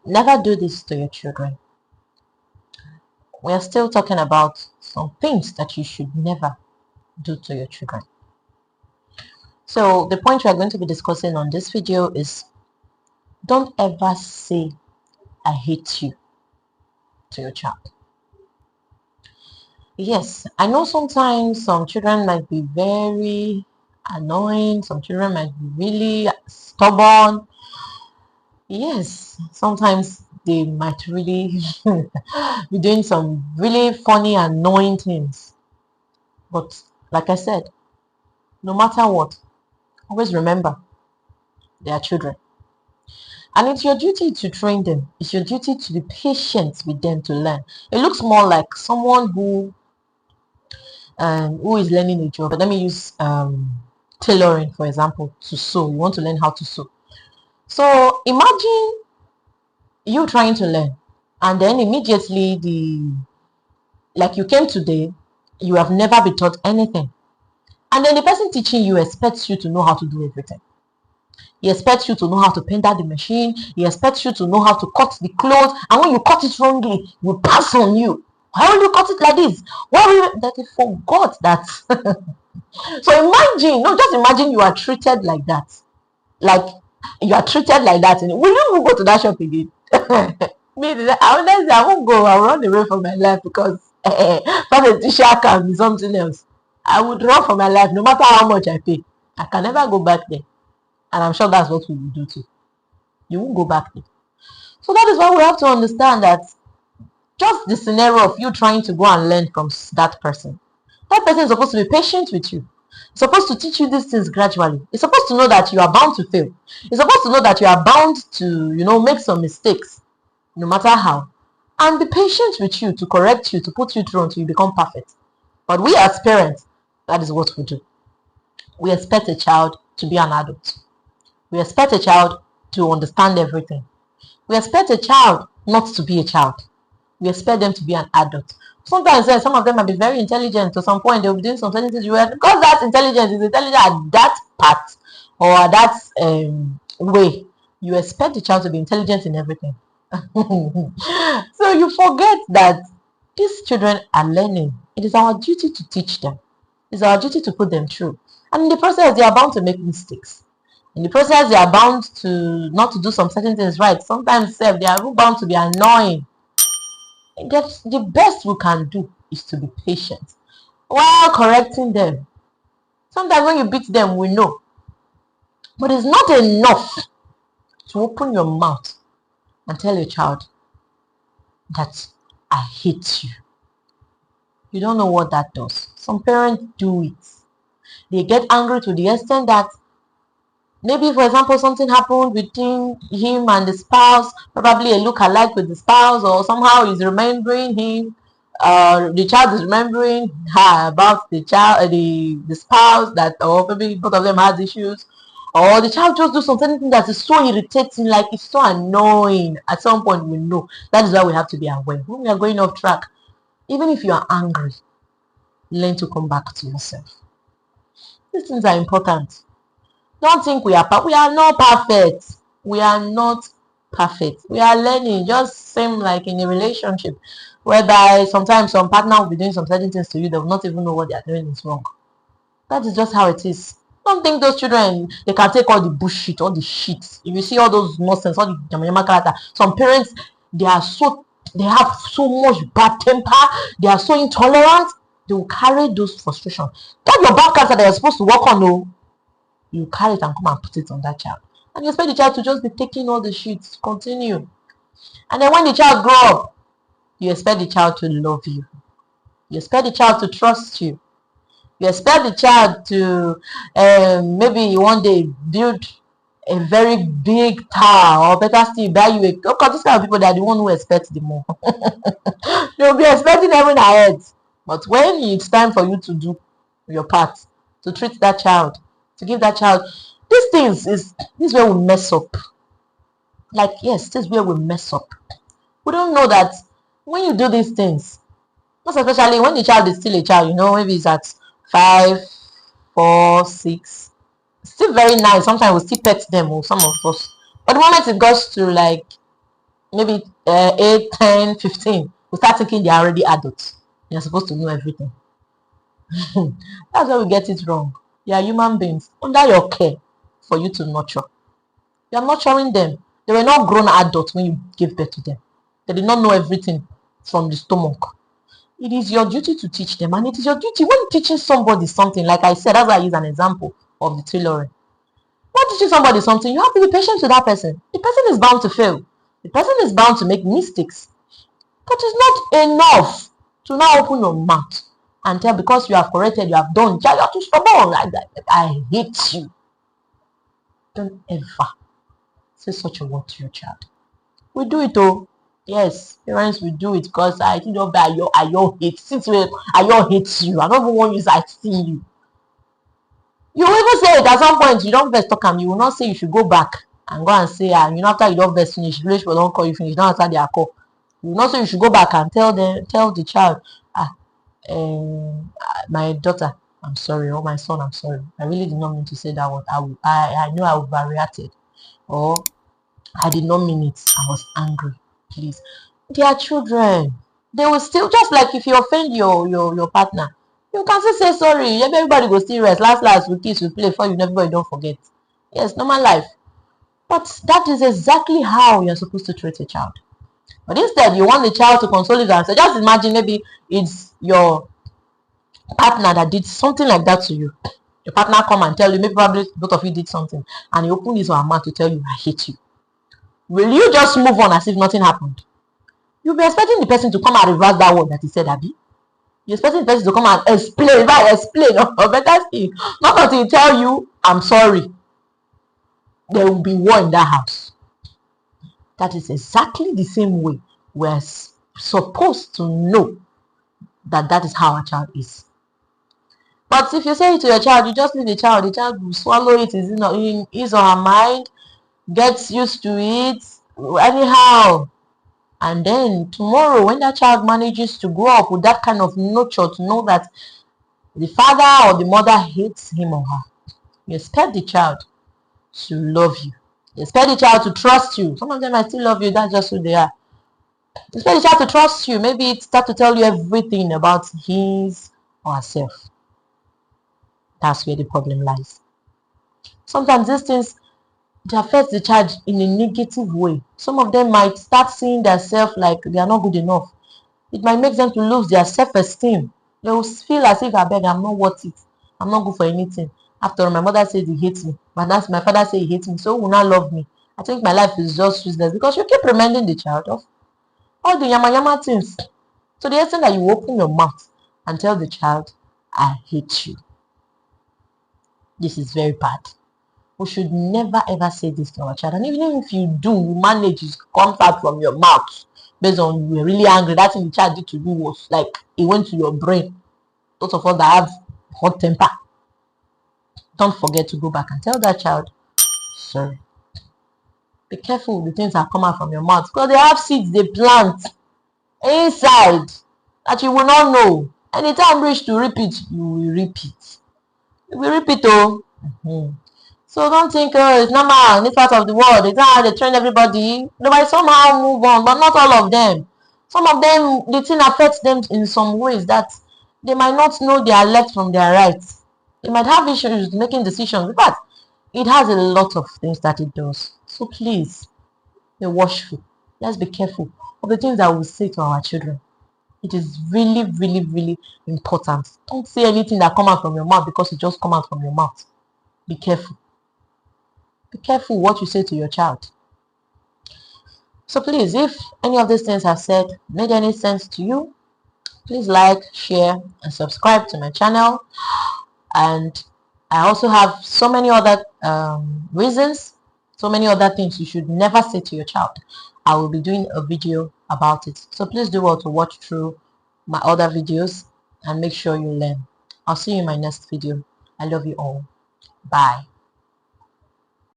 Never do this to your children. We are still talking about some things that you should never do to your children. So the point we are going to be discussing on this video is, don't ever say I hate you to your child. Yes, I know sometimes some children might be very annoying, some children might be really stubborn. Yes, sometimes they might really be doing some really funny, annoying things. But like I said, no matter what, always remember they are children. And it's your duty to train them. It's your duty to be patient with them to learn. It looks more like someone who is learning a job. But let me use tailoring, for example, to sew. You want to learn how to sew. So imagine you trying to learn, and then immediately like you came today, you have never been taught anything. And then the person teaching you expects you to know how to do everything. He expects you to know how to paint out the machine. He expects you to know how to cut the clothes. And when you cut it wrongly, you pass on you. Why will you cut it like this? Why will you? That he forgot that. So imagine, no, just imagine you are treated like that. Like you are treated like that. And will you go to that shop again? Me, I won't go. I'll run away from my life because a t-shirt can be something else. I would run for my life no matter how much I pay. I can never go back there. And I'm sure that's what we will do too. You won't go back there. So that is why we have to understand that just the scenario of you trying to go and learn from that person. That person is supposed to be patient with you. It's supposed to teach you these things gradually. It's supposed to know that you are bound to fail. It's supposed to know that you are bound to, make some mistakes, no matter how. And be patient with you to correct you, to put you through until you become perfect. But we as parents, that is what we do. We expect a child to be an adult. We expect a child to understand everything. We expect a child not to be a child. We expect them to be an adult. Sometimes some of them might be very intelligent. To some point, they'll be doing some certain things. Because that intelligence is intelligent at that part or at that way. You expect the child to be intelligent in everything. So you forget that these children are learning. It is our duty to teach them. It's our duty to put them through. And in the process, they are bound to make mistakes. In the process, they are bound to not to do some certain things right. Sometimes they are bound to be annoying. The best we can do is to be patient while correcting them. Sometimes when you beat them, we know. But it's not enough to open your mouth and tell a child that I hate you. You don't know what that does. Some parents do it. They get angry to the extent that maybe, for example, something happened between him and the spouse, probably a look-alike with the spouse, or somehow he's remembering him. The child is remembering her about the child, the spouse, that, or maybe both of them had issues, or the child just do something that is so irritating, like it's so annoying. At some point, we know that is why we have to be aware when we are going off track. Even if you are angry, learn to come back to yourself. These things are important. Don't think we are not perfect. We are not perfect. We are learning. Just same like in a relationship, whereby sometimes some partner will be doing some certain things to you, they will not even know what they are doing is wrong. That is just how it is. Don't think those children, they can take all the bullshit, all the shit. If you see all those nonsense, all the yamayama character, some parents, they have so much bad temper, they are so intolerant, they will carry those frustrations. That's your bad character that you're supposed to work on, though. You carry it and come and put it on that child. And you expect the child to just be taking all the shit, continue. And then when the child grow up, you expect the child to love you. You expect the child to trust you. You expect the child to maybe one day build a very big tower, or better still, buy you because these kind of people, they are the one who expect the more. They'll be expecting heaven and earth. But when it's time for you to do your part, to treat that child, to give that child, these things this is where we mess up. Like, yes, this is where we mess up. We don't know that when you do these things, most especially when the child is still a child, maybe it's at 5, 4, 6, still very nice. Sometimes we still pet them, or some of us. But the moment it goes to like maybe 8, 10, 15, we start thinking they're already adults. You're supposed to know everything. That's where we get it wrong. They are human beings under your care for you to nurture. You are nurturing them. They were not grown adults when you gave birth to them. They did not know everything from the stomach. It is your duty to teach them, and it is your duty when teaching somebody something. Like I said, that's why I use an example of the tailoring. When teaching somebody something, you have to be patient with that person. The person is bound to fail. The person is bound to make mistakes. But it's not enough to now open your mouth and tell, because you have corrected, you have done, you are too stubborn. I hate you. Don't ever say such a word to your child. We do it though. Yes, parents will do it because I think I hate since I hate you. I don't even want you to see you. You will even say it at some point. You don't best talk and you will not say you should go back and go and say, after you don't best finish, village will don't call you finish, don't answer their call. You will not say you should go back and tell the child, my daughter, I'm sorry, or my son, I'm sorry. I really did not mean to say that word. I know I overreacted, or I did not mean it. I was angry. Please, they are children. They will still, just like if you offend your partner, you can still say sorry. Everybody go still rest. Last we kiss, we play for you. Everybody don't forget. Yes, normal life. But that is exactly how you're supposed to treat a child. But instead, you want the child to console you and say, just imagine maybe it's your partner that did something like that to you. Your partner come and tell you, maybe probably both of you did something, and he opened his or her mouth to tell you, I hate you. Will you just move on as if nothing happened? You'll be expecting the person to come and reverse that word that he said, Abby. You're expecting the person to come and explain, or better still, not until he tell you, I'm sorry. There will be war in that house. That is exactly the same way we're supposed to know that is how a child is. But if you say it to your child, you just leave the child will swallow it in his or her mind, gets used to it, anyhow. And then tomorrow, when that child manages to grow up with that kind of nurture to know that the father or the mother hates him or her, you expect the child to love you. You expect the child to trust you. Some of them might still love you, that's just who they are. You expect the child to trust you. Maybe it start to tell you everything about his or herself. That's where the problem lies. Sometimes these things, it affects the child in a negative way. Some of them might start seeing themselves like they are not good enough. It might make them to lose their self-esteem. They will feel as if, I beg, I'm not worth it. I'm not good for anything. After all, my mother says he hates me. My father says he hates me. So will not love me. I think my life is just useless because you keep reminding the child of all the yama yama things. So the extent that you open your mouth and tell the child, I hate you. This is very bad. We should never ever say this to our child. And even if you do, you manage, it comes out from your mouth based on you were really angry. That thing the child did to you was like it went to your brain. Those of us that have hot temper, don't forget to go back and tell that child, sorry. Be careful with the things that come out from your mouth because they have seeds they plant inside that you will not know. Anytime reach to repeat, you will repeat. You will repeat, oh. So don't think, oh, it's normal in this part of the world. It's not how they train everybody. They might somehow move on, but not all of them. Some of them, the thing affects them in some ways that they might not know their left from their right. They might have issues making decisions, but it has a lot of things that it does. So please, be watchful. Let's be careful of the things that we say to our children. It is really, really, really important. Don't say anything that comes out from your mouth because it just comes out from your mouth. Be careful. Be careful what you say to your child. So please, if any of these things I've said made any sense to you, please like, share, and subscribe to my channel. And I also have so many other reasons, so many other things you should never say to your child. I will be doing a video about it. So please do well to watch through my other videos and make sure you learn. I'll see you in my next video. I love you all. Bye.